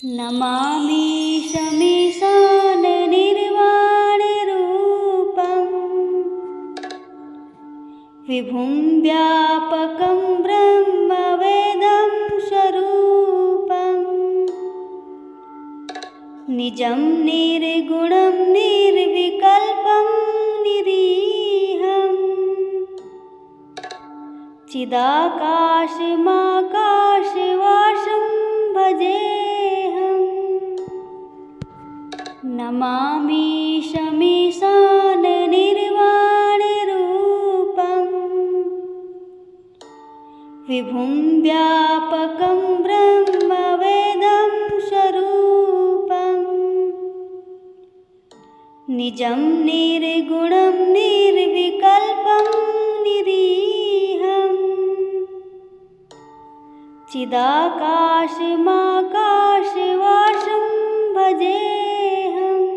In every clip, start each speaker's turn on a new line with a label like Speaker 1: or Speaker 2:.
Speaker 1: नमामि शमीशाननिर्वाणरूपं विभुं व्यापकं ब्रह्मवेदं स्वरूपं निजं निर्गुणं निर्विकल्पं निरीहं चिदाकाशमाकाशवासं भजेऽहम्। नमामि शमीशाननिर्वाणरूपं विभुं व्यापकं ब्रह्मवेदं स्वरूपं निजं निर्गुणं निर्विकल्पं निरीहं चिदाकाशमाकाशवासं भजेऽहम्।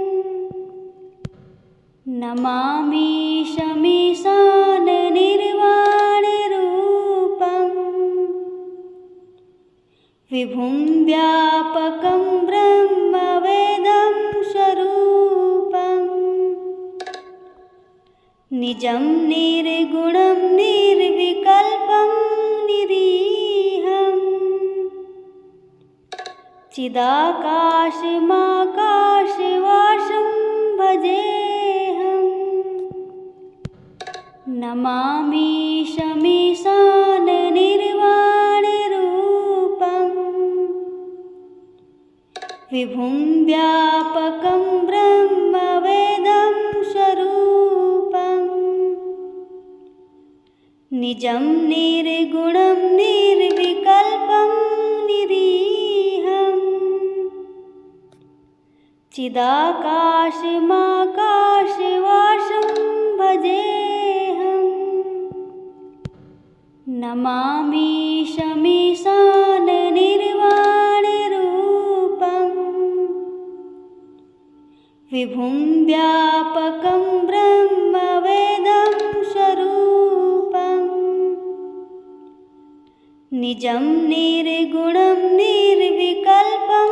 Speaker 1: नमामि शमीशाननिर्वाणरूपं विभुं व्यापकं ब्रह्मवेदं स्वरूपं निजं निर्गुणं निर्विकल्पं निरीहं चिदाकाशमाकाशवासं भजेऽहम्। नमामि शमीशाननिर्वाणरूपं विभुं व्यापकं ब्रह्मवेदं स्वरूपं निजं निर्गुणं निर्विकल्पं निरीहं चिदाकाशमाकाशवासं भजेऽहम्। नमामि शमीशाननिर्वाणरूपं विभुं व्यापकं ब्रह्मवेदं स्वरूपं निजं निर्गुणं निर्विकल्पं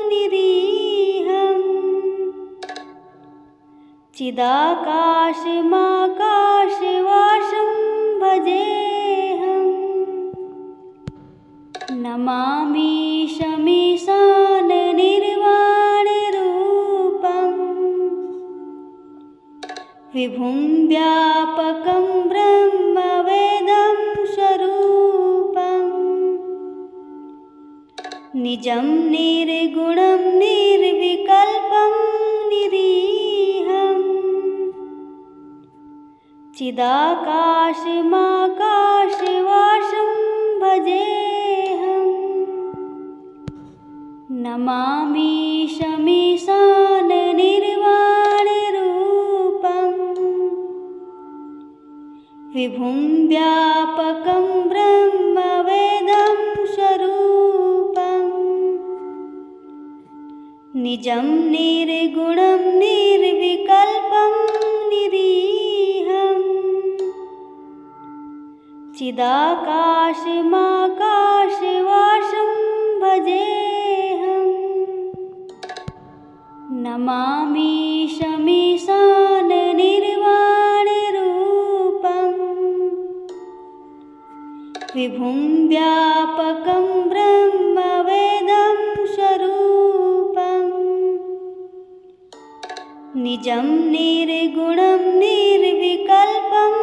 Speaker 1: निरीहं चिदाकाशमाकाशवासं भजेऽहम्। नमामि शमीशाननिर्वाणरूपं विभुं व्यापकं ब्रह्मवेदं स्वरूपं निजं निर्गुणं निर्विकल्पं निरीहं चिदाकाशमाकाशवासं भजेऽहम्। नमामि शमीशाननिर्वाणरूपं विभुं व्यापकं ब्रह्मवेदं स्वरूपं निजं निर्गुणं निर्विकल्पं निरीहं चिदाकाशमाकाशवासं भजेऽहम्। नमामि शमीशाननिर्वाणरूपं विभुं व्यापकं ब्रह्मवेदं स्वरूपं निजं निर्गुणं निर्विकल्पं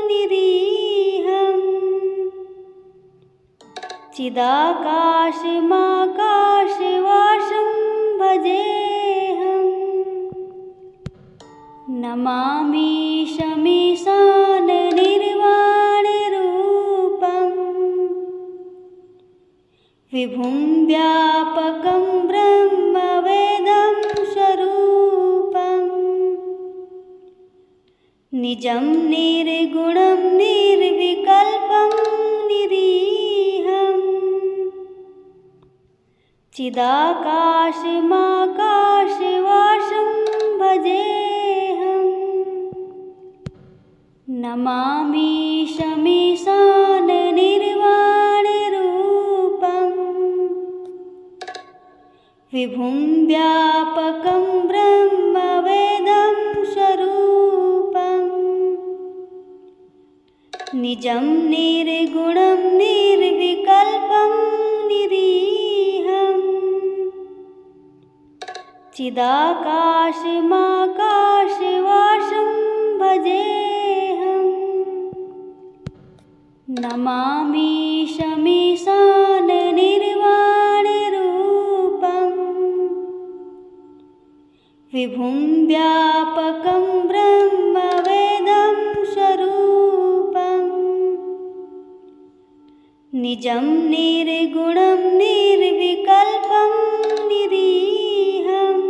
Speaker 1: निरीहं चिदाकाशमाकाशवासं भजेऽहम्। नमामि शमीशाननिर्वाणरूपं विभुं व्यापकं ब्रह्मवेदं स्वरूपं निजं निर्गुणं निर्विकल्पं निरीहं चिदाकाशमाकाशवासं भजेऽहम्। नमामि शमीशाननिर्वाणरूपं विभुं व्यापकं ब्रह्मवेदं स्वरूपम् निजं निर्गुणं निर्विकल्पं निरीहम् चिदाकाशमाकाशवासं भजेऽहम् नमामि शमीशाननिर्वाणरूपम् विभुं व्यापकं ब्रह्मवेदं स्वरूपम् निजं निर्गुणं निर्विकल्पं निरीहम्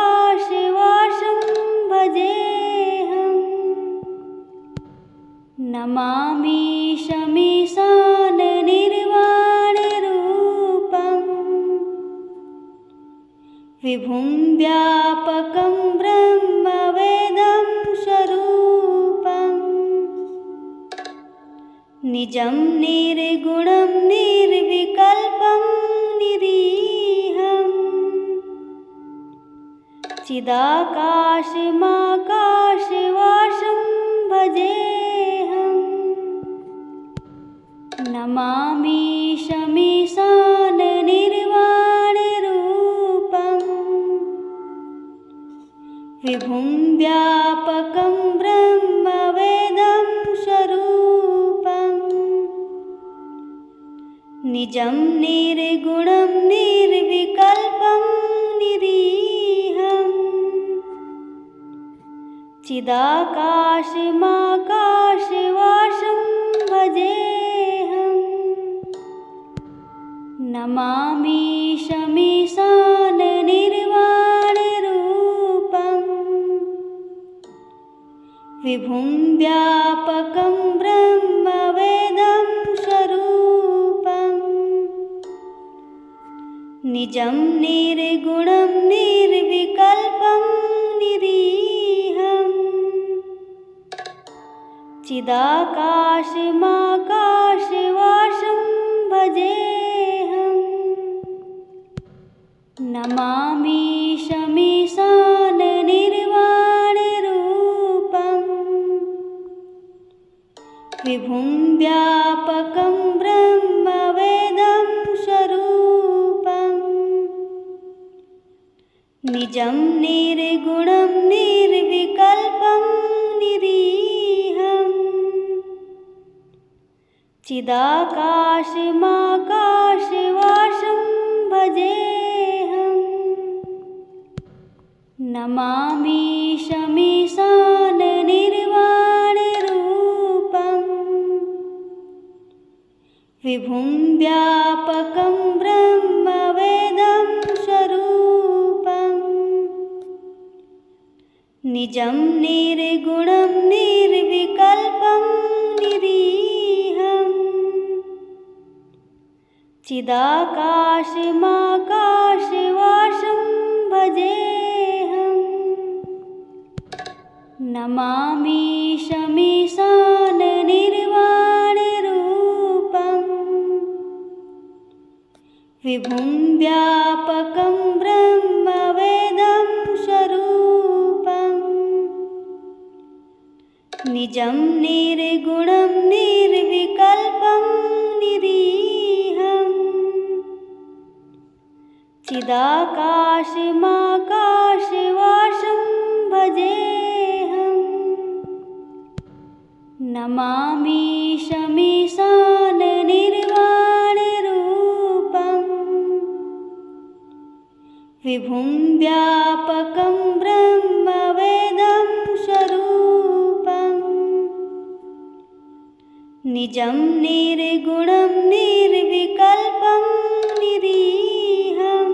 Speaker 1: चिदाकाशमाकाशवासं भजेऽहम् नमामि शमीशाननिर्वाणरूपम् विभुं व्यापकं ब्रह्मवेदं स्वरूपम् निजं निर्गुणं निर्विकल्पं निरीहम् चिदाकाशमाकाशवासं भजेऽहम् नमामि शमीशाननिर्वाणरूपम् विभुं व्यापकं ब्रह्मवेदं स्वरूपम् निजं निर्गुणं निर्विकल्पं निरीहम् चिदाकाशमाकाशवासं भजेऽहम् नमामि शमीशाननिर्वाणरूपम् विभुं व्यापकं ब्रह्मवेदं स्वरूपम् निजं निर्गुणं निर्विकल्पं निरीहम् चिदाकाशमाकाशवासं भजेऽहम् नमामि शमीशाननिर्वाणरूपम् विभुं व्यापकं ब्रह्मवेदं स्वरूपम् निजं निर्गुणं निर्विकल्पं निरीहम् चिदाकाशमाकाशवासं भजेऽहम् नमामि शमीशाननिर्वाणरूपम् विभुं व्यापकं ब्रह्मवेदं स्वरूपम् निजं निर्गुणं निर्विकल्पं निरीहम् चिदाकाशमाकाशवासं भजेऽहम् नमामि शमीशाननिर्वाणरूपम् विभुं व्यापकं ब्रह्मवेदं स्वरूपम् निजं निर्गुणं निर्विकल्पं निरीहम् चिदाकाशमाकाशवासं भजेऽहम् नमामि शमीशाननिर्वाणरूपम् विभुं व्यापकं ब्रह्मवेदं स्वरूपम् निजं निर्गुणं निर्विकल्पं निरीहम्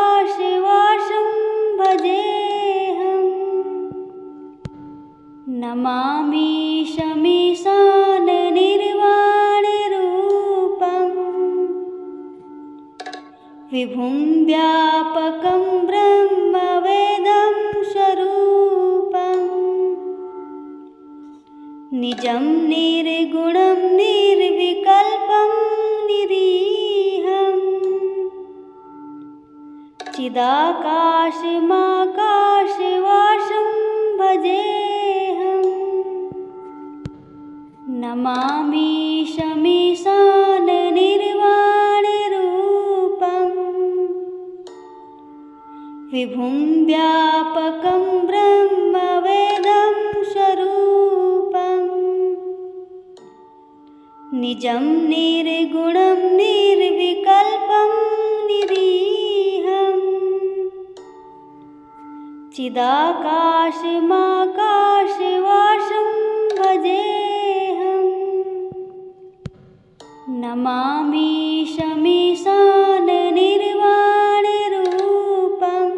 Speaker 1: चिदाकाशमाकाशवासं भजेऽहम् नमामि शमीशाननिर्वाणरूपम् विभुं व्यापकं ब्रह्मवेदं स्वरूपम् निजं निर्गुणं निर्विकल्पं निरीहम् चिदाकाशमाकाशवासं भजेऽहम् नमामि शमीशाननिर्वाणरूपम् विभुं व्यापकं ब्रह्मवेदं स्वरूपम् निजं निर्गुणं निर्विकल्पं निरीहम् चिदाकाशमाकाशवासं भजेऽहम् नमामि शमीशाननिर्वाणरूपम्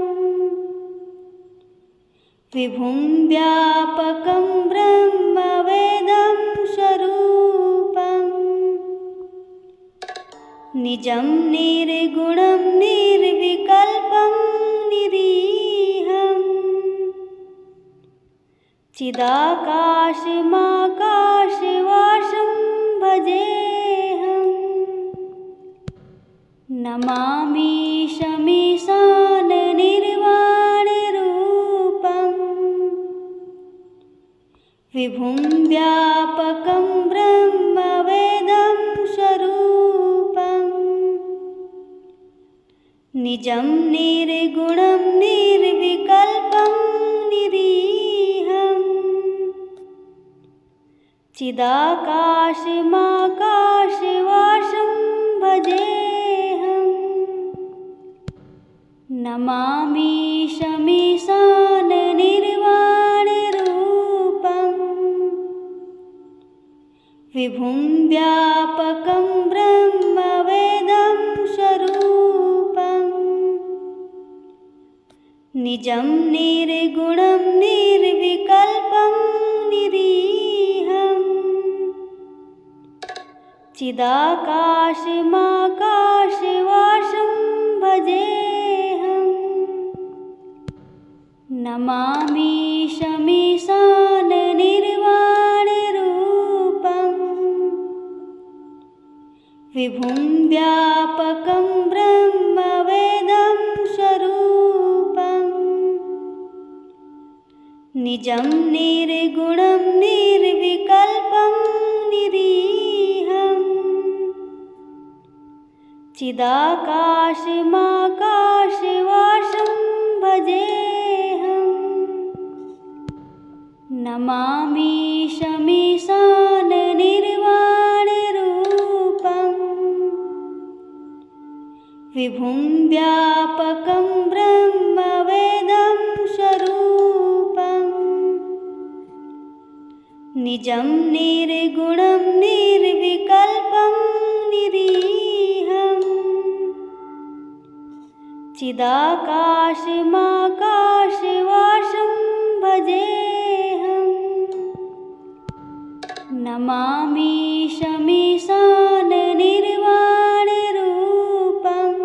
Speaker 1: विभुं व्यापकं ब्रह्मवेदं स्वरूपम् निजं निर्गुणं निर्विकल्पं निरीहम् चिदाकाशमाकाशवासं भजेऽहम् नमामि शमीशाननिर्वाणरूपम् विभुं व्यापकं ब्रह्मवेदं स्वरूपम् निजं निर्गुणं निर्विकल्पं निरीहम् चिदाकाशमाकाशवासं भजेऽहम् नमामि शमीशाननिर्वाणरूपम् विभुं व्यापकं ब्रह्मवेदं स्वरूपम् निजं निर्गुणं निर्विकल्पं निरीहम् चिदाकाशमाकाशवासं भजेऽहम् नमामि शमीशाननिर्वाणरूपम् विभुं व्यापकं ब्रह्मवेदं स्वरूपम् निजं निर्गुणं निर्विकल्पं निरीहम् चिदाकाशमाकाशवासं भजेऽहम् नमामि शमीशाननिर्वाणरूपम् विभुं व्यापकं ब्रह्मवेदं स्वरूपम् निजं निर्गुणं निर्विकल्पं निरीहम् चिदाकाशमाकाशवासं भजेऽहम् नमामि शमीशाननिर्वाणरूपम्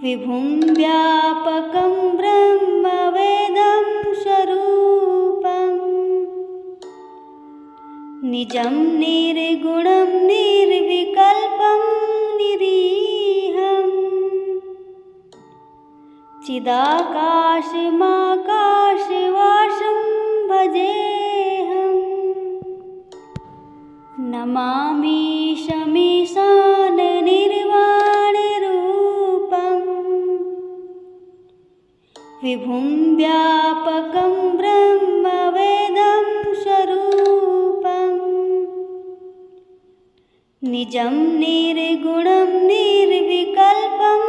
Speaker 1: विभुं व्यापकं ब्रह्मवेदं स्वरूपम् निजं निर्गुणं निर्विकल्पं निरीहम् चिदाकाशमाकाशवासं भजेऽहम् नमामि शमीशाननिर्वाणरूपम् विभुं व्यापकं ब्रह्मवेदं स्वरूपम् निजं निर्गुणं निर्विकल्पं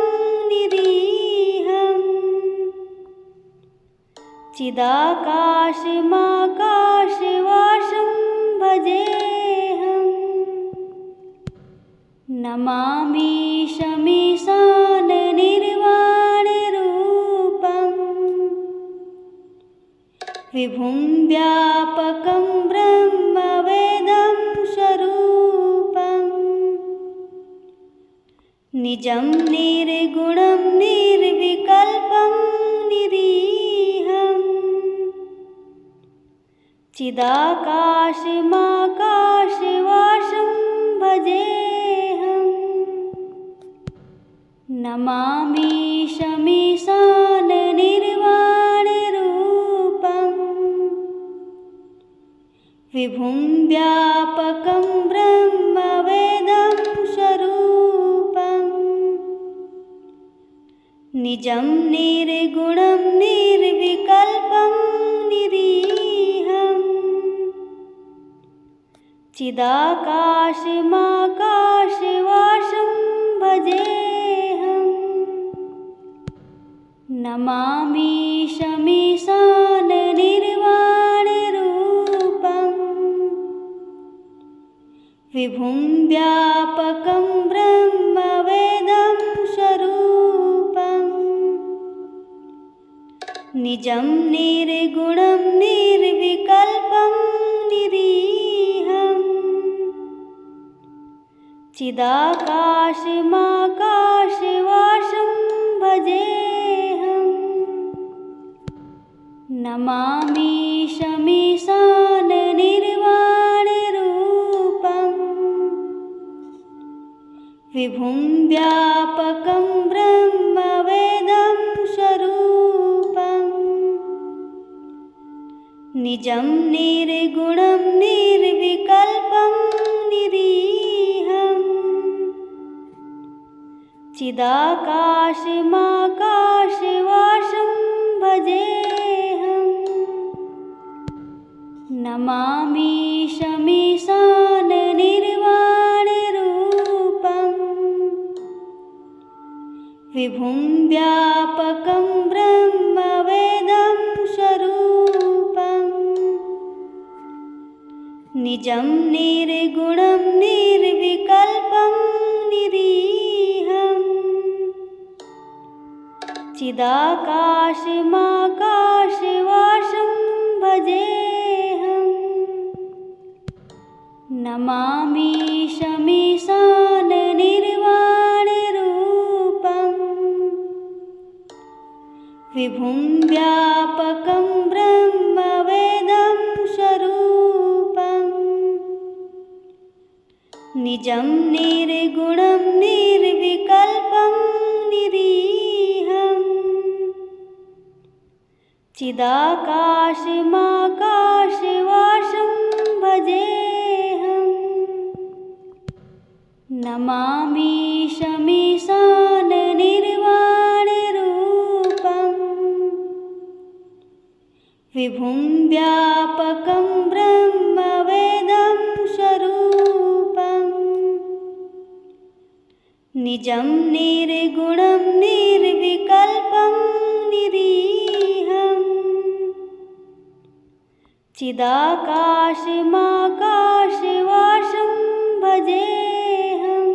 Speaker 1: निरीहम् चिदाकाशमाकाशवासं भजेऽहम् नमामि शमीशाननिर्वाणरूपम् विभुं व्यापकं ब्रह्मवेदं स्वरूपम् निजं निर्गुणं निर्विकल्पं निरीहम् चिदाकाशमाकाशवासं भजेऽहम् नमामि शमीशाननिर्वाणरूपम् विभुं व्यापकं ब्रह्मवेदं स्वरूपम् निजं निर्गुणं निर्विकल्पं निरीहम् चिदाकाशमाकाशवासं भजेऽहम् नमामि शमीशाननिर्वाणरूपम् विभुं व्यापकं ब्रह्मवेदं स्वरूपम् निजं निर्गुणं निर्विकल्पं निरीहम् चिदाकाशमाकाशवासं भजेऽहम् नमामि शमीशाननिर्वाणरूपम् विभुं व्यापकं ब्रह्मवेदं स्वरूपम् निजं निर्गुणं निर्विकल्पं निरीहम् चिदाकाशमाकाशवासं भजेऽहम् नमामि शमीशाननिर्वाणरूपम् विभुं व्यापकं ब्रह्मवेदं स्वरूपम् निजं निर्गुणं निर्विकल्पं निरीहम् चिदाकाशमाकाशवासं भजेऽहम् नमामि शमीशाननिर्वाणरूपम् विभुं व्यापकं ब्रह्मवेदं स्वरूपम् निजं निर्गुणं निर्विकल्पं निरीहम् चिदाकाशमाकाशवासं भजेऽहम् नमामि शमीशाननिर्वाणरूपम् विभुं व्यापकं ब्रह्मवेदं स्वरूपम् निजं निर्गुणं निर्विकल्पं निरीहम् चिदाकाशमाकाशवासं भजेऽहम्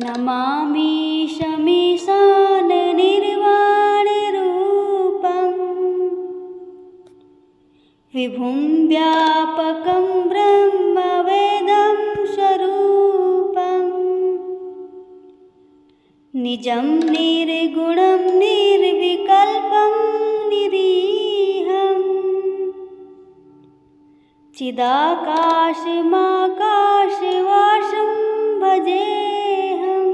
Speaker 1: नमामि शमीशाननिर्वाणरूपम् विभुं व्यापकं ब्रह्मवेदं स्वरूपम् निजं निर्गुणं निर्विकल्पं निरीहम् चिदाकाशमाकाशवासं भजेऽहम्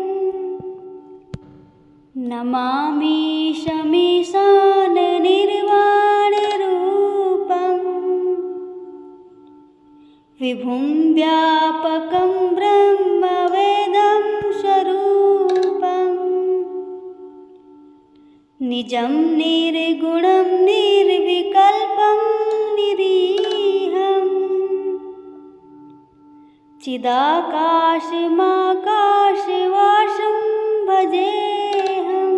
Speaker 1: नमामि शमीशाननिर्वाणरूपम् विभुं व्यापकं ब्रह्मवेदं स्वरूपम् निजं निर्गुणं निर्विकल्पं निरीहम् चिदाकाशमाकाशवासं भजेऽहम्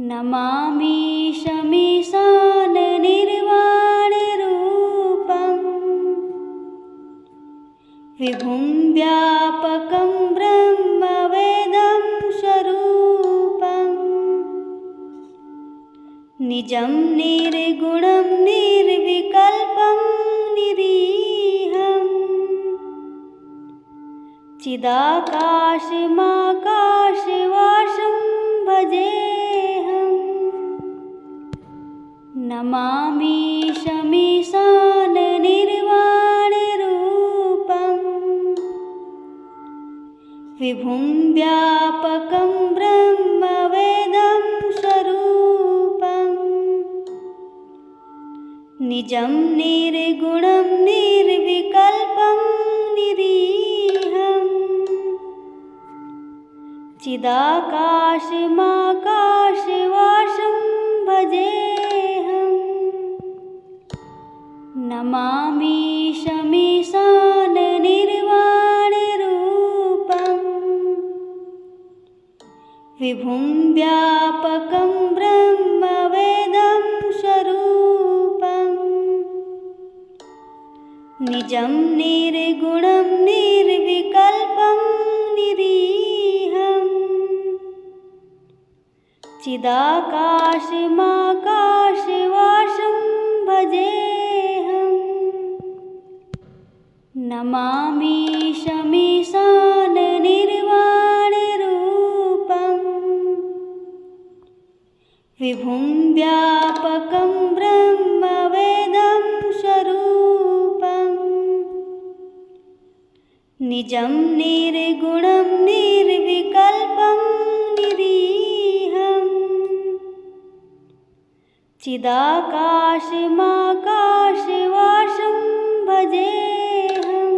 Speaker 1: नमामि शमीशाननिर्वाणरूपम् विभुं व्यापकं ब्रह्मवेदं स्वरूपम् निजं निर्गुणं निर्विकल्पं निरीहम् चिदाकाशमाकाशवासं भजेऽहम् नमामि शमीशाननिर्वाणरूपं विभुं व्यापकं ब्रह्मवेदं स्वरूपं निजं निर्गुणं निर्विकल्पं निरीहम् चिदाकाशमाकाशवासं भजेऽहम् नमामि शमीशाननिर्वाणरूपं विभुं व्यापकं ब्रह्मवेदं स्वरूपं निजं निर्गुणं निर्विकल्पं निरीहम् चिदाकाशमाकाशवासं भजेऽहम् नमामि शमीशाननिर्वाणरूपं विभुं व्यापकं ब्रह्मवेदं स्वरूपं निजं निर्गुणं निर्विकल्पं निरीहम् चिदाकाशमाकाशवासं भजेऽहम्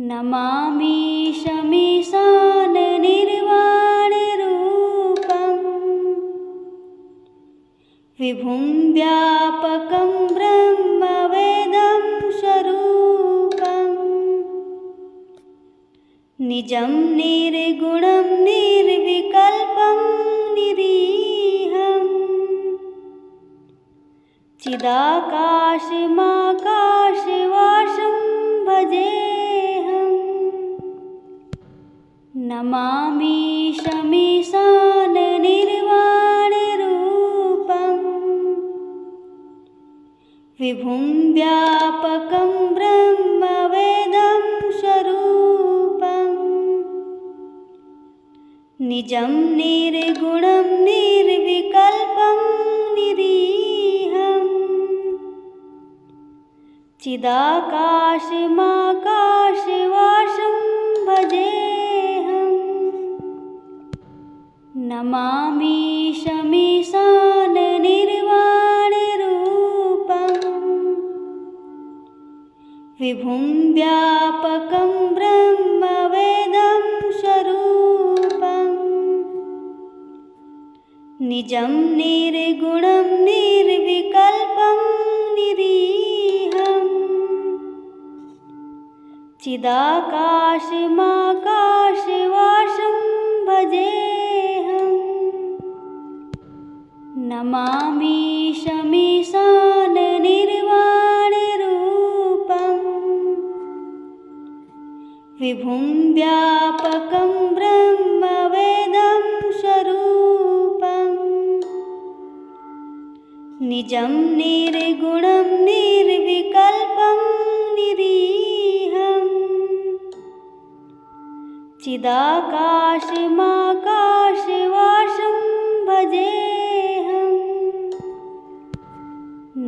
Speaker 1: नमामि शमीशाननिर्वाणरूपं विभुं व्यापकं ब्रह्मवेदं स्वरूपं निजं निर्गुणं निर्विकल्पं निरीहम् चिदाकाशमाकाशवासं भजेऽहम् नमामि शमीशाननिर्वाणरूपं विभुं व्यापकं ब्रह्मवेदं स्वरूपं निजं निर्गुणं निर्विकल्पं निरीहम् चिदाकाशमाकाशवासं भजेऽहम् नमामि शमीशाननिर्वाणरूपं विभुं व्यापकं ब्रह्मवेदं स्वरूपं निजं निर्गुणं निर्विकल्पं निरीहम् चिदाकाशमाकाशवासं भजेऽहम् नमामि शमीशाननिर्वाणरूपं विभुं व्यापकं ब्रह्मवेदं स्वरूपं निजं निर्गुणं निर्विकल्पं निरीहम् चिदाकाशमाकाशवासं भजेऽहम्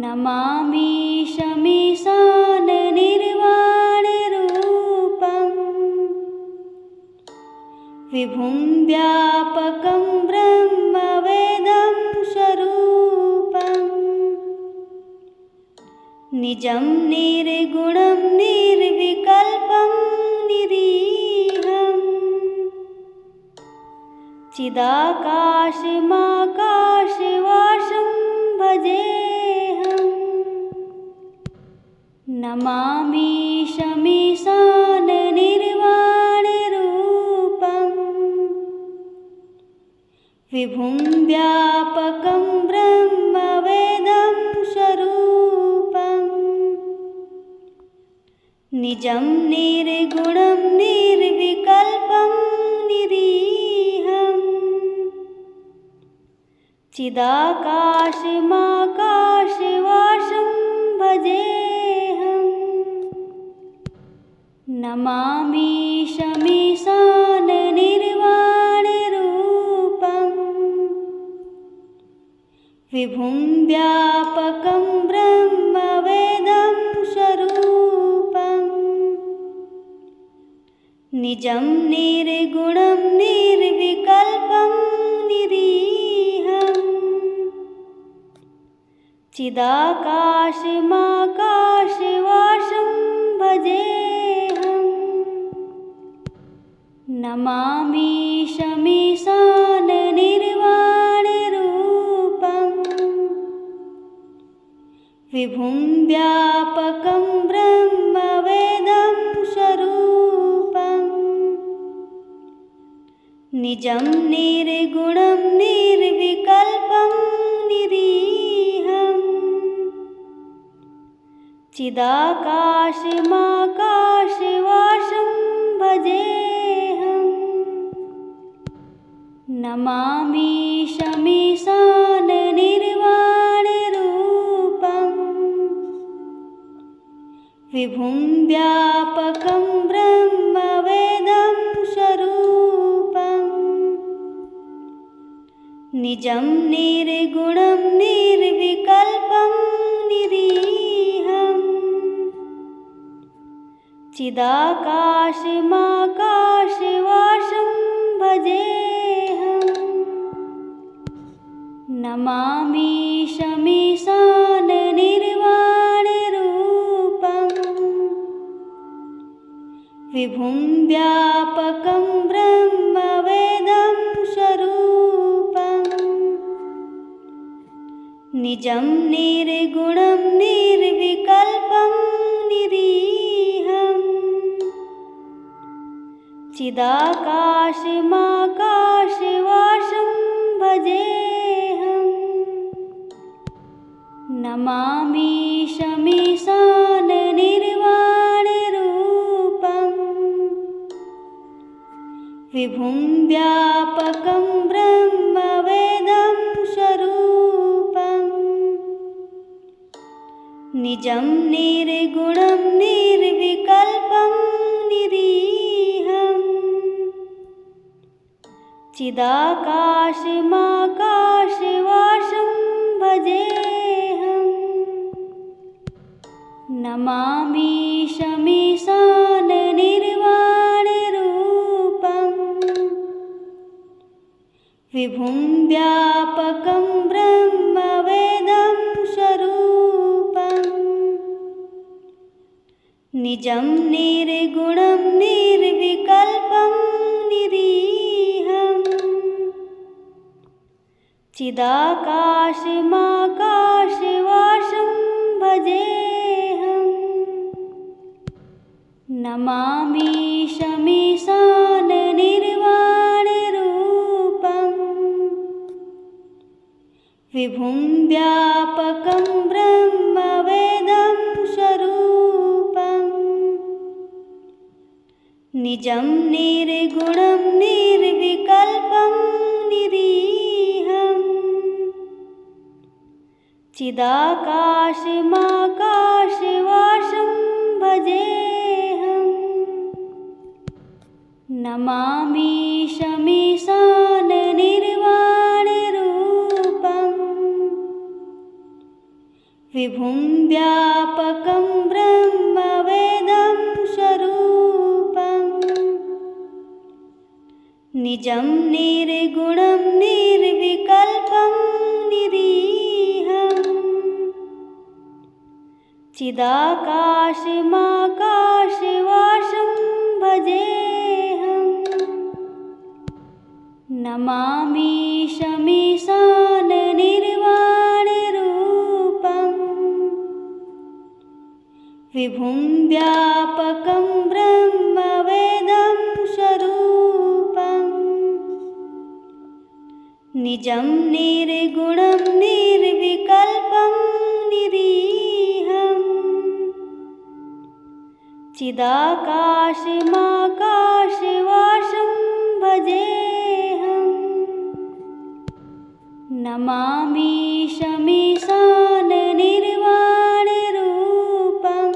Speaker 1: नमामि शमीशाननिर्वाणरूपं विभुं व्यापकं ब्रह्मवेदं स्वरूपं निजं निर्गुणं निर्विकल्पं निरीहम् चिदाकाशमाकाशवासं भजेऽहम् नमामि शमीशाननिर्वाणरूपं विभुं व्यापकं ब्रह्मवेदं स्वरूपं निजं निर्गुणं निर्विकल्पं निरीहम् चिदाकाशमाकाशवासं भजेऽहम् नमामि शमीशाननिर्वाणरूपं विभुं व्यापकं ब्रह्मवेदं स्वरूपम् निजं निर्गुणं निर्विकल्पं निरीहम् चिदाकाशमाकाशवासं भजेऽहम् नमामि शमीशाननिर्वाणरूपम् विभुं व्यापकं ब्रह्मवेदं स्वरूपम् निजं निर्गुणं निर्विकल्पं निरीहम् चिदाकाशमाकाशवासं भजेऽहम् नमामि शमीशाननिर्वाणरूपम् विभुं व्यापकं ब्रह्मवेदं स्वरूपम् निजं निर्गुणं निर्विकल्पं निरीहम् चिदाकाशमाकाशवासं भजेऽहम् नमामि शमीशाननिर्वाणरूपम् विभुं व्यापकं ब्रह्मवेदं स्वरूपम् निजं निर्गुणं निर्विकल्पं निरीहम् चिदाकाशमाकाशवासं भजेऽहम् नमामि शमीशाननिर्वाणरूपम् विभुं व्यापकं ब्रह्मवेदं स्वरूपम् निजं निर्गुणं निर्विकल्पं निरीहम् चिदाकाशमाकाशवासं भजेऽहम् नमामि शमीशाननिर्वाणरूपम् विभुं व्यापकं ब्रह्मवेदं स्वरूपम् निजं निर्गुणं निर्विकल्पं निरीहम् चिदाकाशमाकाशवासं भजेऽहम् नमामि शमीशाननिर्वाणरूपम् विभुं व्यापकं ब्रह्मवेदं स्वरूपम् निजं निर्गुणं निर्विकल्पं निरीहम् चिदाकाशमाकाशवासं भजेऽहम् नमामि शमीशाननिर्वाणरूपम् विभुं व्यापकं ब्रह्मवेदं स्वरूपम् निजं निर्गुणं निर्विकल्पं निरीहम् चिदाकाशमाकाशवासं भजेऽहम् नमामि शमीशाननिर्वाणरूपम् विभुं व्यापकं ब्रह्मवेदं स्वरूपम् निजं निर्गुणं निर्विकल्पं निरीहम् चिदाकाशमाकाशवासं भजेऽहम् नमामि शमीशाननिर्वाणरूपम्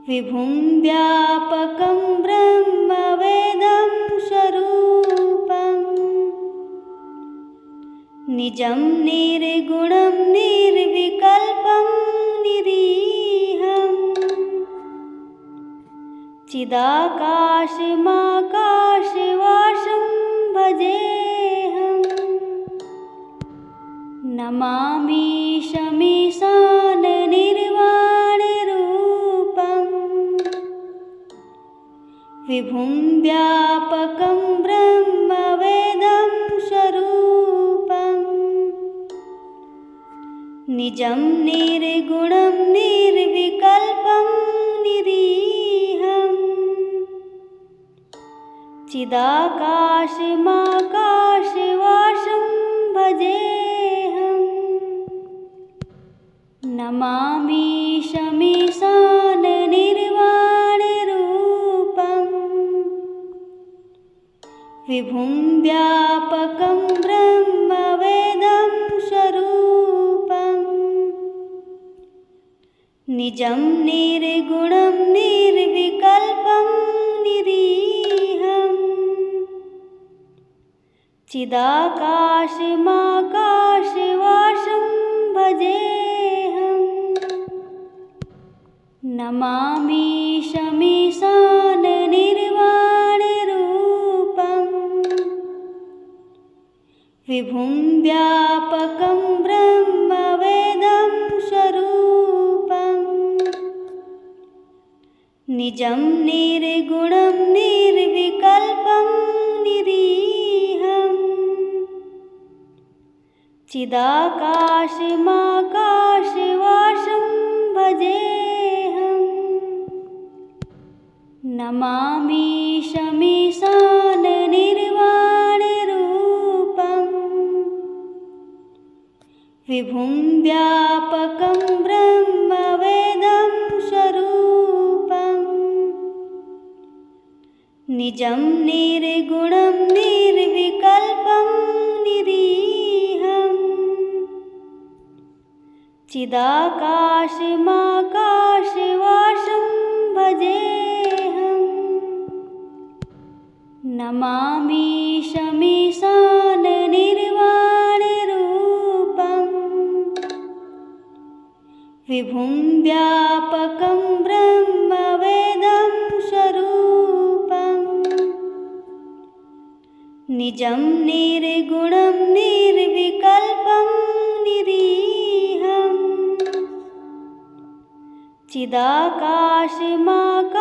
Speaker 1: विभुं व्यापकं ब्रह्मवेदं स्वरूपम् निजं निर्गुणं निर्विकल्पं निरीहम् चिदाकाशमाकाशवासं भजेऽहम् नमामि शमीशाननिर्वाणरूपम् विभुं व्यापकं ब्रह्मवेदं स्वरूपम् निजं निर्गुणं निर्विकल्पं निरीहम् चिदाकाशमाकाशवासं भजेऽहम् नमामि शमीशाननिर्वाणरूपम् विभुं व्यापकं ब्रह्मवेदं स्वरूपम् निजं निर्गुणं निर्विकल्पं निरीहम् चिदाकाशमाकाशवासं भजेऽहम् नमामि शमीशाननिर्वाणरूपम् विभुं व्यापकं ब्रह्मवेदं स्वरूपम् निजं निर्गुणं निर्विकल्पं निरीहम् चिदाकाशमाकाशवासं भजेऽहम् नमामि शमीशाननिर्वाणरूपम् विभुं व्यापकं ब्रह्मवेदं स्वरूपम् निजं निर्गुणं निर्विकल्पं निरीहम् चिदाकाशमाकाशवासं भजेऽहम् नमामि शमीशाननिर्वाणरूपम् विभुं व्यापकं ब्रह्मवेदं स्वरूपम् निजं निर्गुणं निर्विकल्पं निरीहम्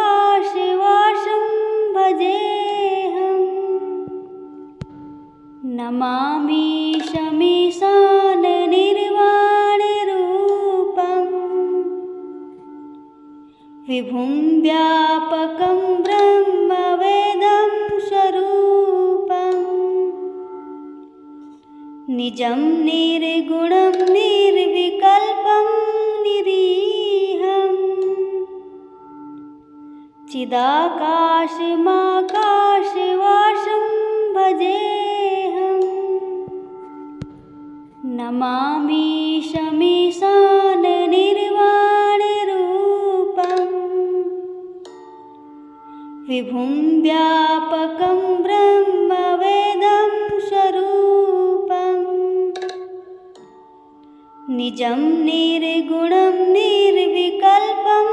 Speaker 1: चिदाकाशमाकाशवासं भजेऽहम् नमामि शमीशाननिर्वाणरूपम् विभुं व्यापकं ब्रह्मवेदं स्वरूपम् निजं निर्गुणं निर्विकल्पं निरीहम् चिदाकाशमाकाशवासं भजेऽहम् नमामि शमीशाननिर्वाणरूपम् विभुं व्यापकं ब्रह्मवेदं स्वरूपम् निजं निर्गुणं निर्विकल्पं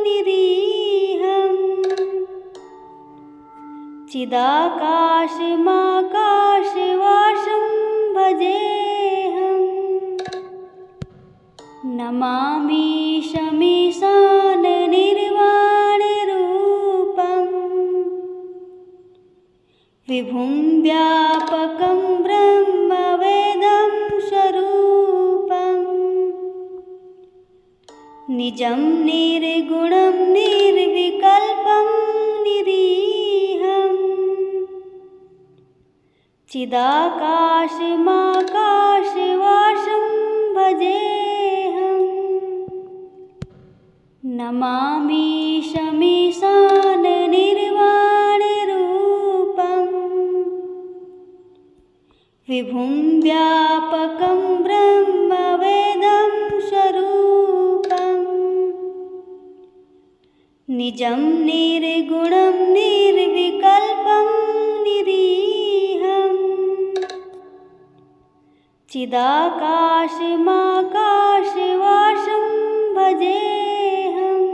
Speaker 1: निरीहम् चिदाकाशमाकाशवासं भजेऽहम् नमामि शमीशाननिर्वाणरूपम् विभुं व्यापकं ब्रह्मवेदं स्वरूपम् निजं निर्गुणं निर्विकल्पं निरीहम् चिदाकाशमाकाशवासं भजेऽहम् नमामि शमीशाननिर्वाणरूपम् विभुं व्यापकं ब्रह्मवेदं स्वरूपम् निजं निर्गुणं निर्विकल्पं निरीहम् चिदाकाशमाकाशवासं भजेऽहम्।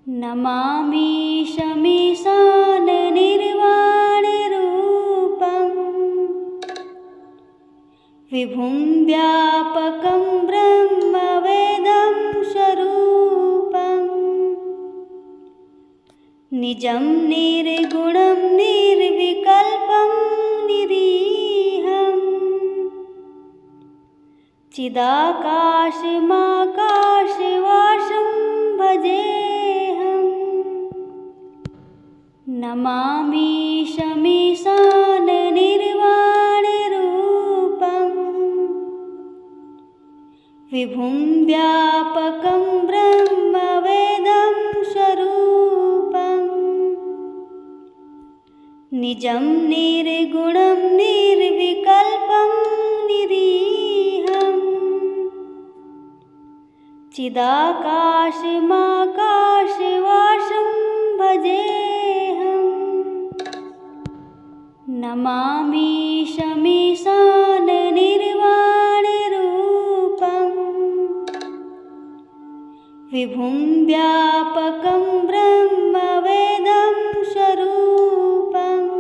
Speaker 1: नमामि शमीशाननिर्वाणरूपम् विभुं व्यापकं ब्रह्मवेदं स्वरूपम्। निजं निर्गुणं निर्विकल्पं निरीहम्। चिदाकाशमाकाशवासं भजेऽहम्। नमामि शमीशाननिर्वाणरूपम् विभुं व्यापकं ब्रह्मवेदं स्वरूपम्। निजं निर्गुणं निर्विकल्पं निरीहम्। चिदाकाशमाकाशवासं भजेऽहम्। नमामि शमीशाननिर्वाणरूपम् विभुं व्यापकं ब्रह्मवेदं स्वरूपम्।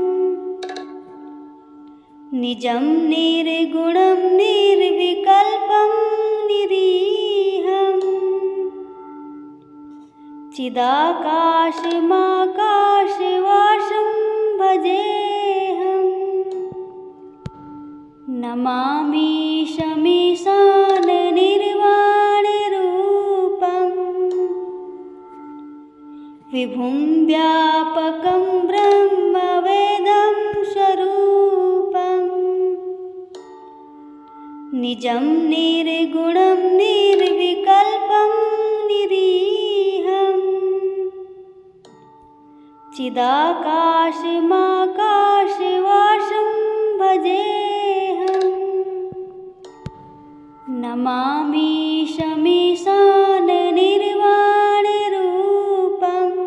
Speaker 1: निजं निर्गुणं निर्विकल्पं निरीहम्। चिदाकाशमाकाशवासं भजेऽहम्। नमामि शमीशाननिर्वाणरूपम् विभुं व्यापकं ब्रह्मवेदं स्वरूपम्। निजं निर्गुणं निर्विकल्पं निरीहम्। चिदाकाशमाकाशवासं भजेऽहम्। नमामि शमीशाननिर्वाणरूपम्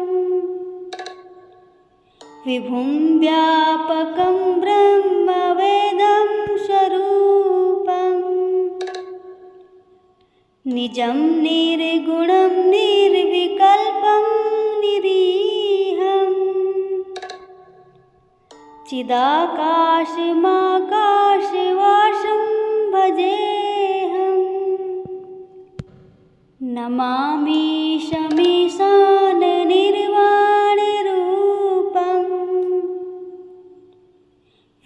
Speaker 1: विभुं व्यापकं ब्रह्मवेदं स्वरूपम्। निजं निर्गुणं निर्विकल्पं निरीहम्। चिदाकाशमाकाशवासं भजेऽहम्। नमामि शमीशाननिर्वाणरूपम्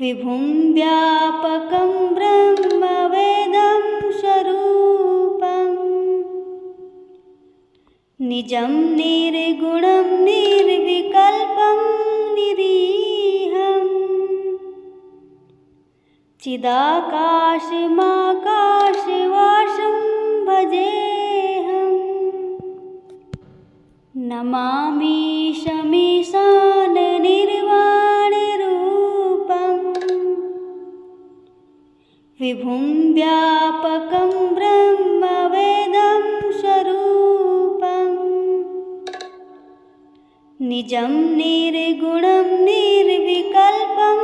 Speaker 1: विभुं व्यापकं ब्रह्मवेदं स्वरूपम्। निजं निर्गुणं निर्विकल्पं निरीहम्। चिदाकाशमाकाशवासं भजेऽहम्। नमामि शमीशाननिर्वाणरूपम् विभुं व्यापकं ब्रह्मवेदं स्वरूपम्। निजं निर्गुणं निर्विकल्पं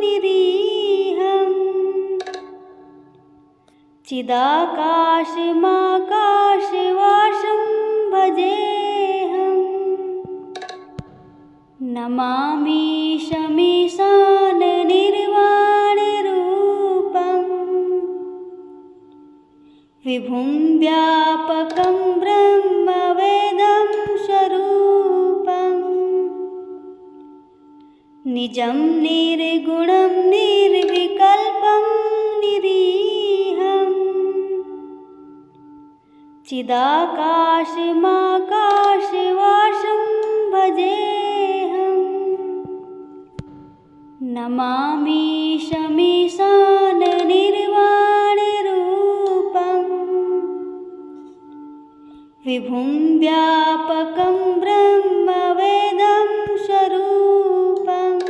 Speaker 1: निरीहम्। चिदाकाशमाकाशवासं भजेऽहम्। नमामि शमीशाननिर्वाणरूपम् विभुं व्यापकं ब्रह्मवेदं स्वरूपम्। निजं निर्गुणं निर्विकल्पं निरीहम्। चिदाकाशमाकाशवासं भजेऽहम्। नमामि शमीशाननिर्वाणरूपम् विभुं व्यापकं ब्रह्मवेदं स्वरूपम्।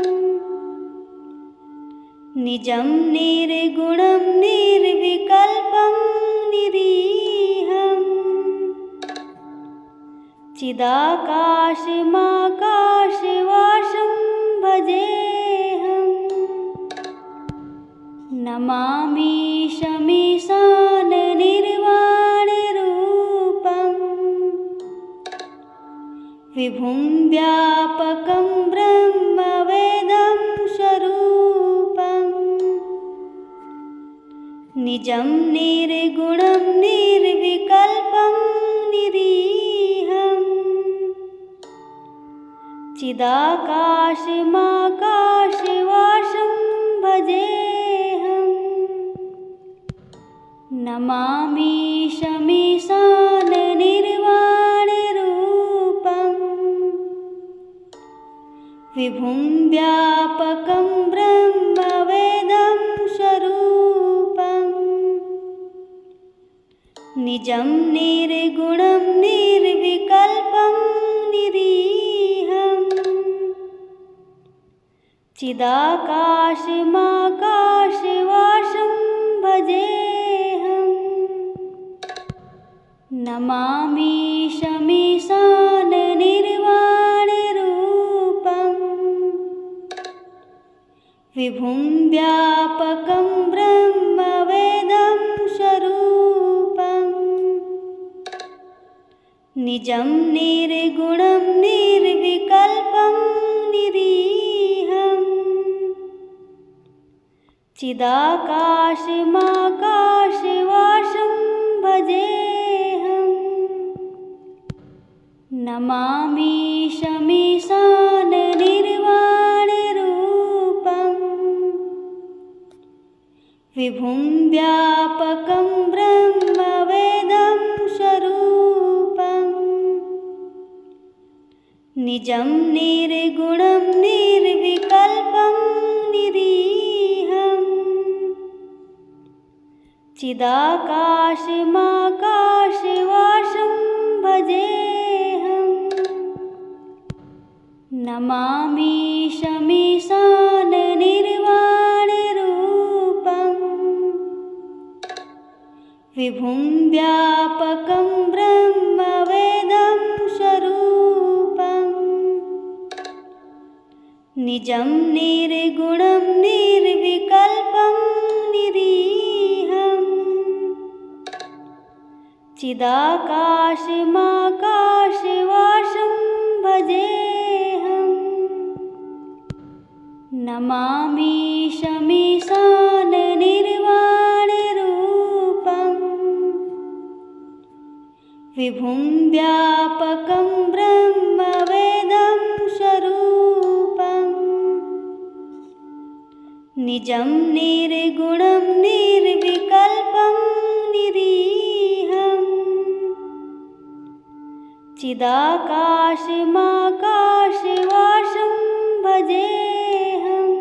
Speaker 1: निजं निर्गुणं निर्विकल्पं निरीहम्। चिदाकाशमाकाशवासं भजेऽहम्। नमामि शमीशाननिर्वाणरूपम् विभुं व्यापकं ब्रह्मवेदं स्वरूपम् निजं निर्गुणं निर्विकल्पं निरीहम् चिदाकाशमाकाशवासं भजेऽहम् नमामि शमीशाननिर्वाणरूपम् विभुं व्यापकं ब्रह्मवेदं स्वरूपम् निजं निर्गुणं निर्विकल्पं निरीहम् चिदाकाशमाकाशवासं भजेऽहम् नमामि शमीशाननिर्वाणरूपम् विभुं व्यापकं ब्रह्मवेदं स्वरूपम् निजं निर्गुणं निर्विकल्पं निरीहम् चिदाकाशमाकाशवासं भजेऽहम् नमामि शमीशाननिर्वाणरूपम् विभुं व्यापकं ब्रह्मवेदं स्वरूपम् निजं निर्गुणं निर्विकल्पं निरीहम् चिदाकाशमाकाशवासं भजेऽहम् नमामि शमीशाननिर्वाणरूपम् विभुं व्यापकं ब्रह्मवेदं स्वरूपम् निजं निर्गुणं निर्विकल्पं निरीहम् चिदाकाशमाकाशवासं भजेऽहम् नमामि शमीशाननिर्वाणरूपम् विभुं व्यापकं ब्रह्मवेदं स्वरूपम् निजं निर्गुणं निर्विकल्पं निरीहम् चिदाकाशमाकाशवासं भजेऽहम्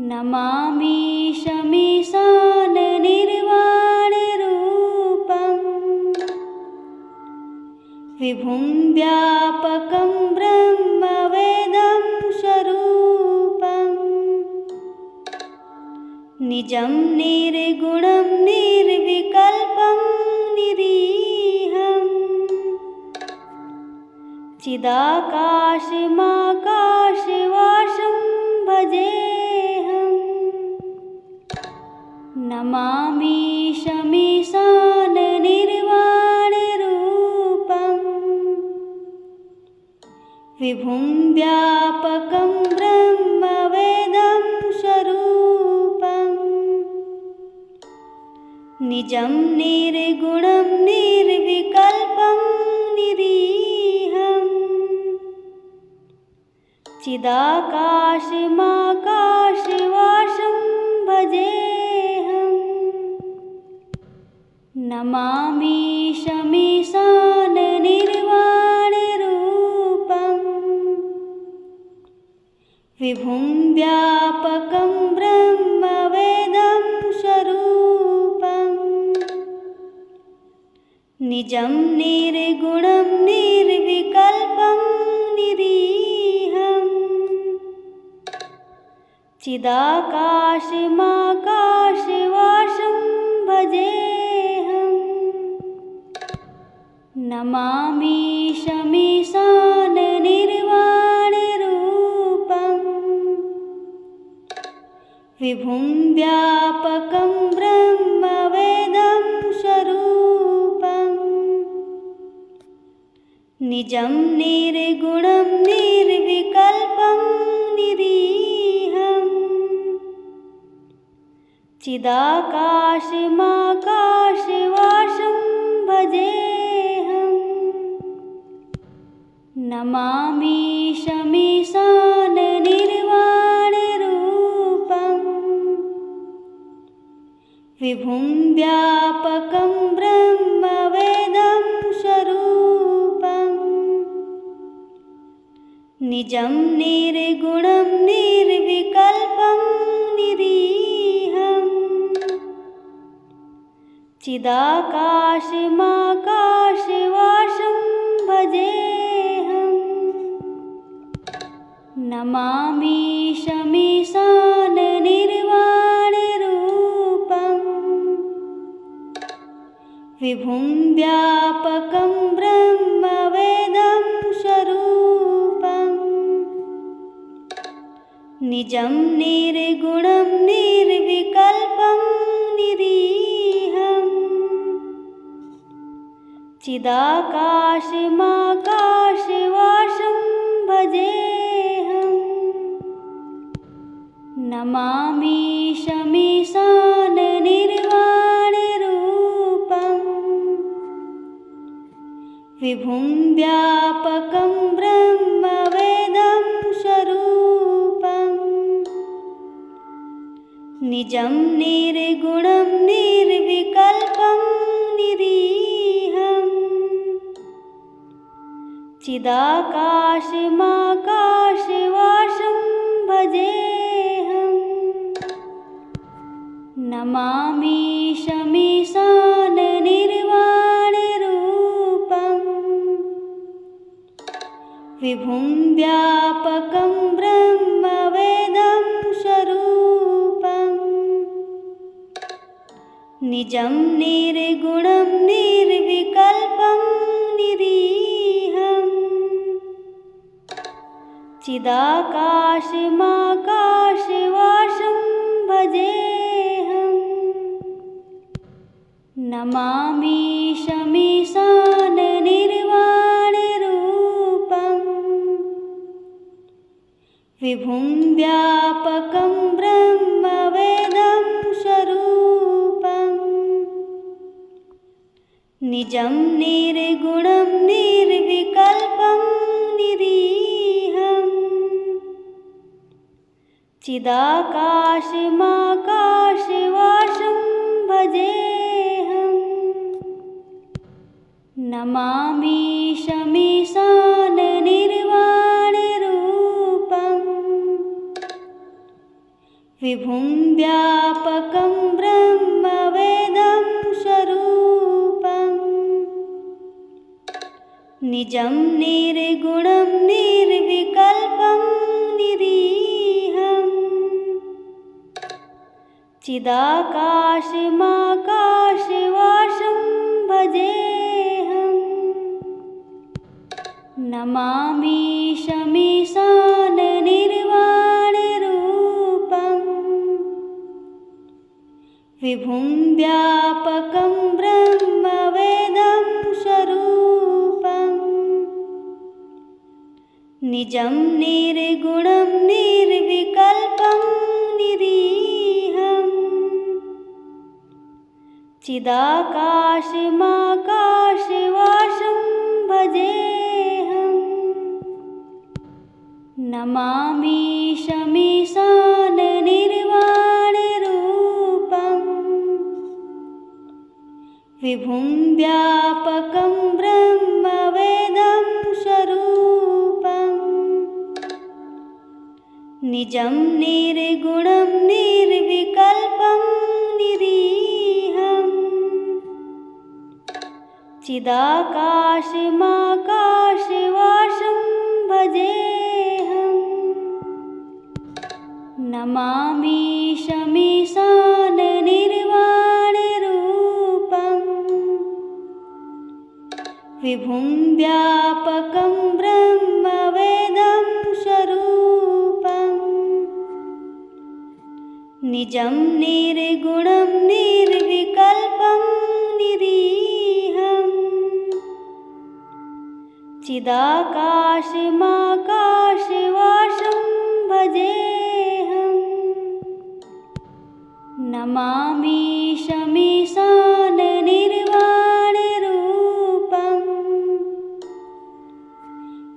Speaker 1: नमामि शमीशाननिर्वाणरूपम् विभुं व्यापकं ब्रह्मवेदं स्वरूपम् निजं निर्गुणं निर्विकल्पं निरीहम् चिदाकाशमाकाशवासं भजेऽहम् नमामि शमीशाननिर्वाणरूपम् विभुं व्यापकं ब्रह्मवेदं स्वरूपम् निजं निर्गुणं निर्विकल्पं निरीहम् चिदाकाशमाकाशवासं भजेऽहम् नमामि शमीशाननिर्वाणरूपम् विभुं व्यापकं ब्रह्मवेदं स्वरूपम् निजं निर्गुणं निर्विकल्पं निरीहम् चिदाकाशमाकाशवासं भजेऽहम् नमामि शमीशाननिर्वाणरूपम् विभुं व्यापकं ब्रह्मवेदं स्वरूपम् निजं निर्गुणं निर्विकल्पं निरीहम् चिदाकाशमाकाशवासं भजेऽहम् नमामि शमीशाननिर्वाणरूपम् विभुं व्यापकं ब्रह्मवेदं स्वरूपम् निजं निर्गुणं निर्विकल्पं निरीहम् चिदाकाशमाकाशवासं भजेऽहम् नमामि शमीशाननिर्वाणरूपम् विभुं व्यापकं ब्रह्मवेदं स्वरूपम् निजं निर्गुणं निर्विकल्पं निरीहम् चिदाकाशमाकाशवासं भजेऽहम् नमामि शमीशाननिर्वाणरूपम् विभुं व्यापकं ब्रह्मवेदं स्वरूपम् निजं निर्गुणं निर्विकल्पं निरीहम् चिदाकाशमाकाशवासं भजेऽहम् नमामि शमीशाननिर्वाणरूपम् विभुं व्यापकं ब्रह्मवेदं स्वरूपम् निजं निर्गुणं निर्विकल्पं निरीहम् चिदाकाशमाकाशवासं भजेऽहम् नमामि शमीशाननिर्वाणरूपम् विभुं व्यापकं ब्रह्मवेदं स्वरूपम् निजं निर्गुणं निर्विकल्पं निरीहम् चिदाकाशमाकाशवासं भजेऽहम् नमामि शमीशाननिर्वाणरूपम् विभुं व्यापकं ब्रह्मवेदं स्वरूपम् निजं निर्गुणं निर्विकल्पं निरीहम् चिदाकाशमाकाशवासं भजेऽहम् नमामि शमीशाननिर्वाणरूपम् विभुं व्यापकं ब्रह्मवेदं स्वरूपम् निजं निर्गुणं निर्विकल्पं निरीहम् चिदाकाशमाकाशवासं भजेऽहम् नमामि शमीशाननिर्वाणरूपम् विभुं व्यापकं ब्रह्मवेदं स्वरूपम् निजं निर्गुणं निर्विकल्पं निरीहम् चिदाकाशमाकाशवासं भजेऽहम् नमामि शमीशाननिर्वाणरूपम् विभुं व्यापकं ब्रह्मवेदं स्वरूपम् निजं निर्गुणं निर्विकल्पं निरीहम् चिदाकाशमाकाशवासं भजेऽहम् नमामि शमीशाननिर्वाणरूपम्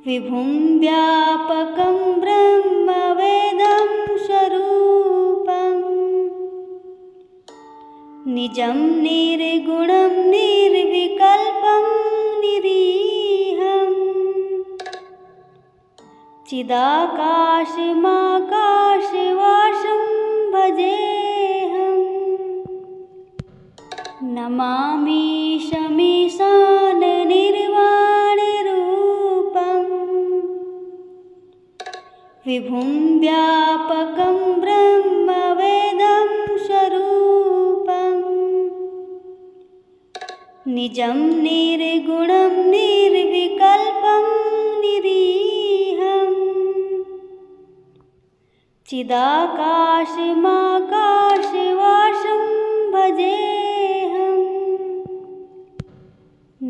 Speaker 1: विभुं व्यापकं ब्रह्मवेदं स्वरूपम् निजं निर्गुणं निर्विकल्पं निरीहम् चिदाकाशमाकाशवासं भजेऽहम् नमामि शमीशाननिर्वाणरूपम् विभुं व्यापकं ब्रह्मवेदं स्वरूपम् निजं निर्गुणं निर्विकल्पं निरीहम् चिदाकाशमाकाशवासं भजेऽहम्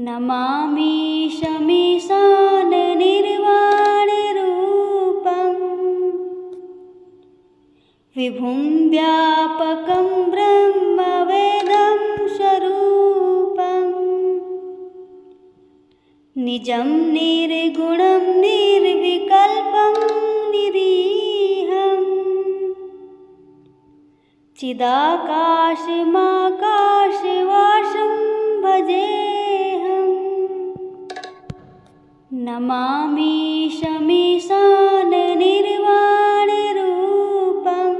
Speaker 1: नमामि शमीशाननिर्वाणरूपम् विभुं व्यापकं ब्रह्मवेदं स्वरूपम् निजं निर्गुणं निर्विकल्पं निरीहम् चिदाकाशमाकाशवासं भजेऽहम् नमामि शमीशाननिर्वाणरूपम्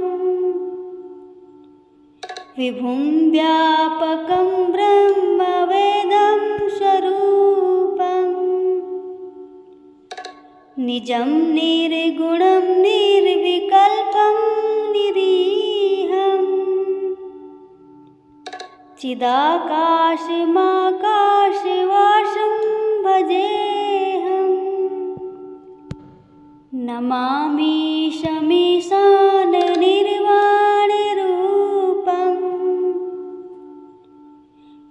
Speaker 1: विभुं व्यापकं ब्रह्मवेदं स्वरूपम् निजं निर्गुणं निर्विकल्पं निरीहम् चिदाकाशमाकाशवासं भजेऽहम् नमामि शमीशाननिर्वाणरूपम्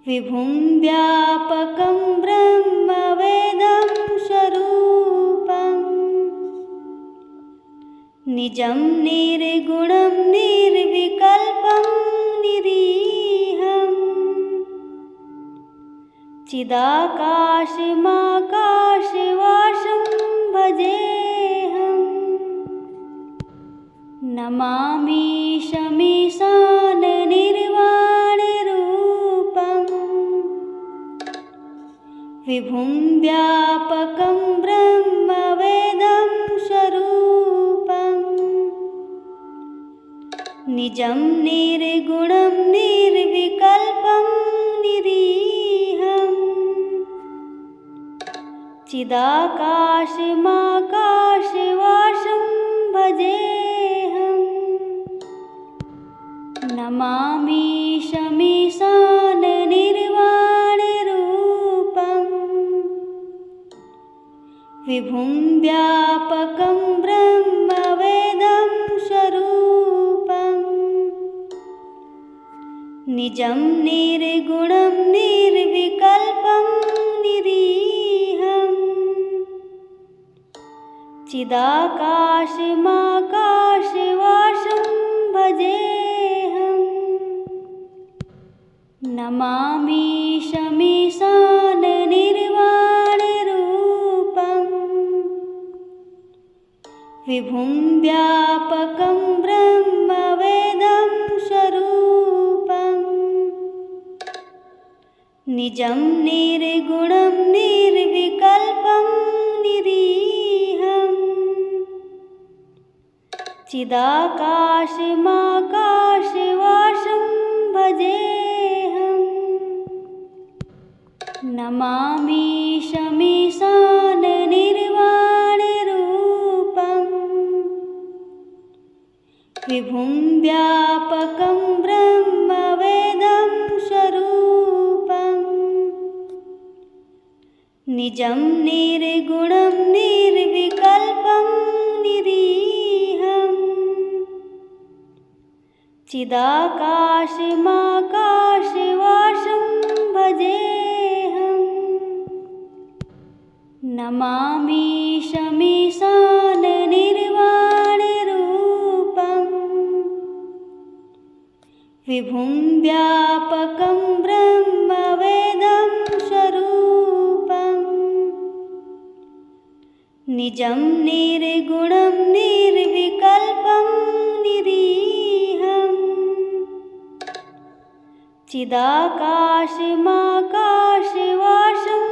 Speaker 1: विभुं व्यापकं ब्रह्मवेदं स्वरूपम् निजं निर्गुणं निर्विकल्पं निरीहम् चिदाकाशमाकाशवासं भजेऽहम् नमामि शमीशाननिर्वाणरूपम् विभुं व्यापकं ब्रह्मवेदं स्वरूपम् निजं निर्गुणं निर्विकल्पं निरीहम् चिदाकाशमाकाशवासं भजेऽहम् नमामि शमीशाननिर्वाणरूपम् विभुं व्यापकं ब्रह्मवेदं स्वरूपम् निजं निर्गुणं निर्विकल्पं निरीहम् चिदाकाशमाकाशवासं भजेऽहम् नमामि शमीशाननिर्वाणरूपम् विभुं व्यापकं ब्रह्मवेदं स्वरूपम् निजं निर्गुणं निर्विकल्पं निरीहम् चिदाकाशमाकाशवासं भजेऽहम् नमामि शमीशाननिर्वाणरूपम् विभुं व्यापकं ब्रह्मवेदं स्वरूपम् निजं निर्गुणं निर्विकल्पं निरीहम् चिदाकाशमाकाशवासं भजेऽहम्। नमामि शमीशाननिर्वाणरूपम् विभुं व्यापकं ब्रह्मवेदं स्वरूपम्। निजं निर्गुणं निर्विकल्पं निरीहम्। चिदाकाशमाकाशवासं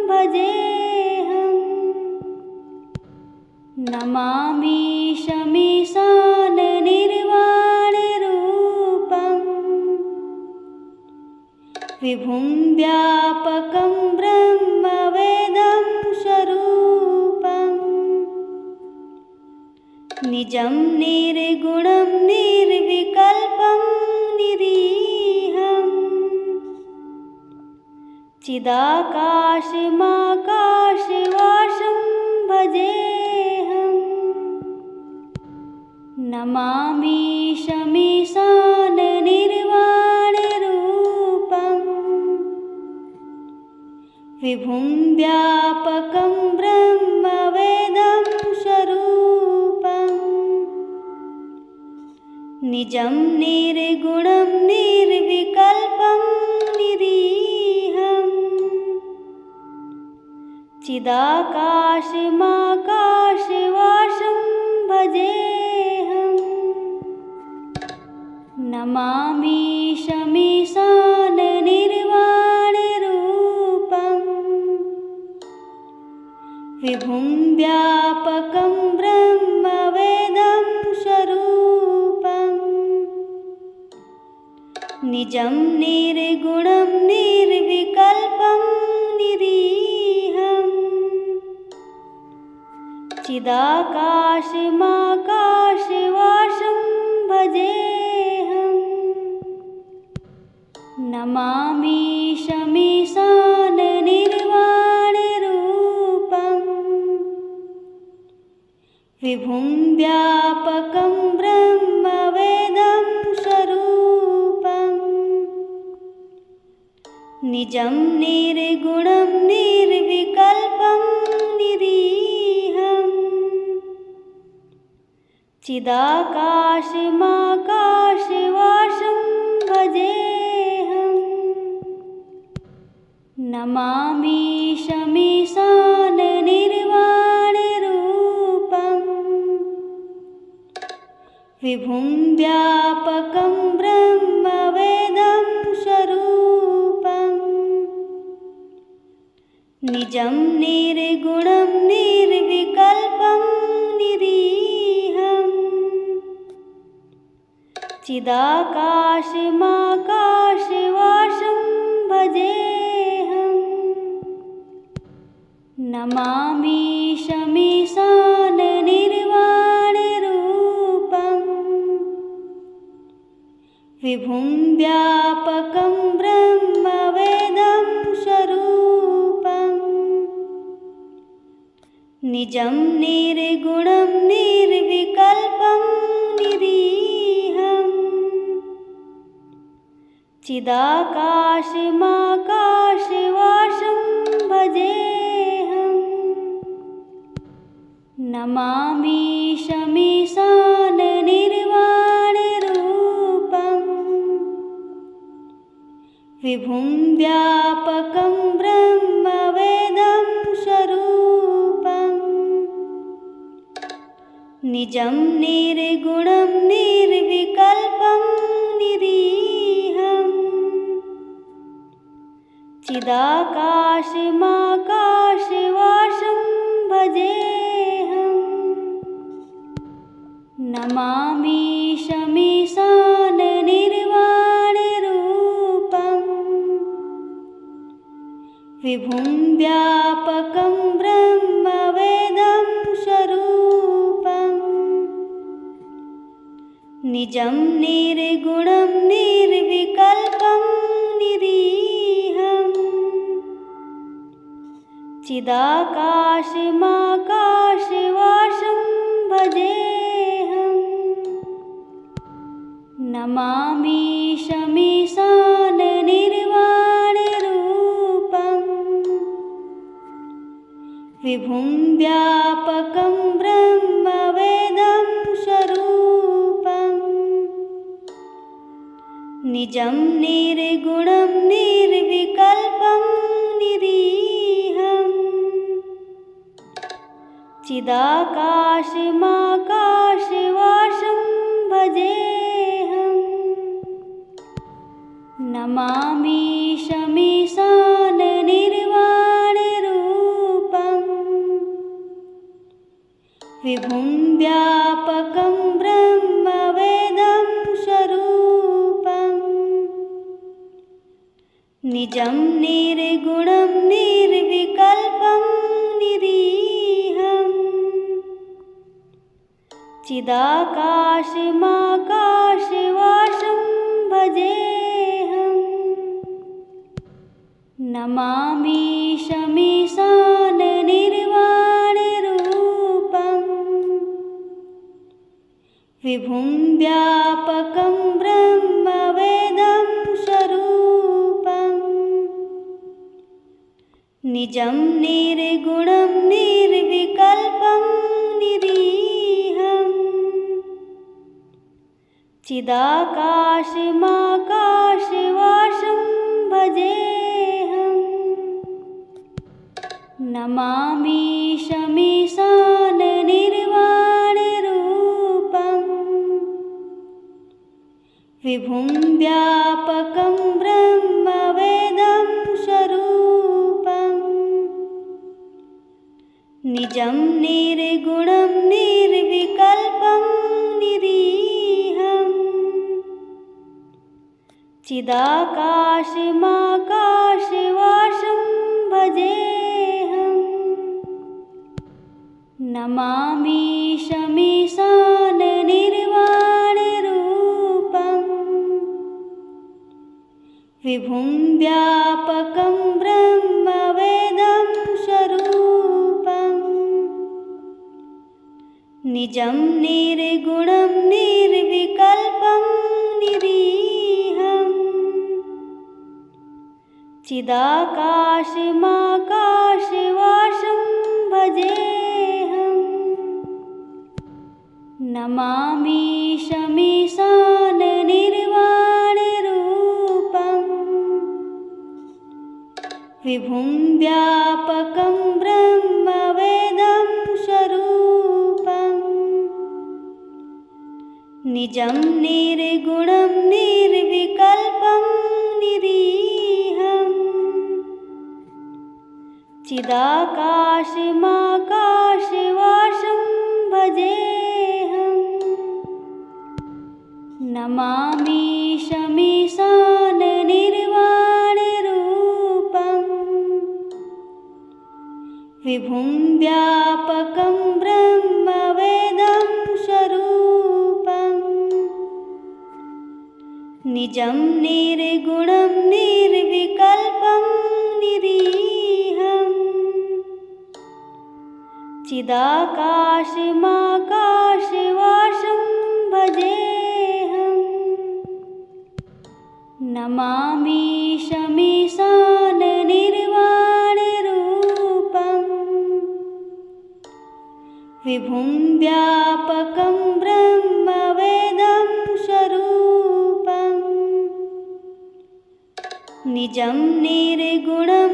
Speaker 1: भजेऽहम्। नमामि शमीशाननिर्वाणरूपम् विभुं व्यापकं ब्रह्मवेदं स्वरूपम्। निजं निर्गुणं निर्विकल्पं निरीहम्। चिदाकाशमाकाशवासं भजेऽहम्। नमामि शमीशाननिर्वाणरूपम् विभुं व्यापकं ब्रह्मवेदं स्वरूपम्। निजं निर्गुणं निर्विकल्पं निरीहम्। चिदाकाशमाकाशवासं भजेऽहम्। नमामि शमीशाननिर्वाणरूपम् विभुं व्यापकं ब्रह्मवेदं स्वरूपम्। निजं निर्गुणं निर्विकल्पं निरीहम्। चिदाकाशमाकाशवासं भजेऽहम्। नमामि शमीशाननिर्वाणरूपम् विभुं व्यापकं ब्रह्मवेदं स्वरूपम्। निजं निर्गुणं निर्विकल्पं निरीहम्। चिदाकाशमाकाशवासं भजेऽहम्। नमामि शमीशाननिर्वाणरूपम् विभुं व्यापकं ब्रह्मवेदं स्वरूपम्। निजं निर्गुणं निर्विकल्पं निरीहम्। चिदाकाशमाकाशवासं भजेऽहम्। नमामि शमीशाननिर्वाणरूपम् विभुं व्यापकं ब्रह्मवेदं स्वरूपम्। निजं निर्गुणं निर्विकल्पं निरीहम्। चिदाकाशमाकाशवासं भजेऽहम्। नमामि शमीशाननिर्वाणरूपम् विभुं व्यापकं ब्रह्मवेदं स्वरूपम्। निजं निर्गुणं निर्विकल्पं निरीहम्। चिदाकाशमाकाशवासं भजेऽहम्। नमामि शमीशाननिर्वाणरूपम् विभुं व्यापकं ब्रह्मवेदं स्वरूपम्। निजं निर्गुणं निर्विकल्पं निरीहम्। चिदाकाशमाकाशवासं भजेऽहम्। नमामि शमीशाननिर्वाणरूपम् विभुं व्यापकं ब्रह्मवेदं स्वरूपम् निजं निर्गुणं निर्विकल्पं निरीहम् चिदाकाशमाकाशवासं भजेऽहम् नमामि शमीशाननिर्वाणरूपम् विभुं व्यापकं ब्रह्मवेदं स्वरूपम् निजं निर्गुणं निर्विकल्पं निरीहम् चिदाकाशमाकाशवासं भजेऽहम् नमामि शमीशाननिर्वाणरूपम् विभुं व्यापकं ब्रह्मवेदं स्वरूपम् निजं निर्गुणं निर्विकल्पं निरीहम् चिदाकाशमाकाशवासं भजेऽहम् नमामि शमीशाननिर्वाणरूपम् विभुं व्यापकं ब्रह्मवेदं स्वरूपम् निजं निर्गुणं निर्विकल्पं निरीहम् चिदाकाशमाकाशवासं भजेऽहम् नमामि शमीशाननिर्वाणरूपम् विभुं व्यापकं ब्रह्मवेदं स्वरूपम् निजं निर्गुणं निर्विकल्पं निरीहम् चिदाकाशमाकाशवासं भजेऽहम् नमामि शमीशाननिर्वाणरूपम् विभुं व्यापकं ब्रह्मवेदं स्वरूपम् निजं निर्गुणं निर्विकल्पं निरीहम् चिदाकाशमाकाशवासं भजेऽहम् नमामि शमीशाननिर्वाणरूपम् विभुं व्यापकं ब्रह्मवेदं स्वरूपम् निजं निर्गुणं निर्विकल्पं निरीहम् चिदाकाशमाकाशवासं भजेऽहम् नमामि शमीशाननिर्वाणरूपम् विभुं व्यापकं ब्रह्मवेदं स्वरूपम् निजं निर्गुणं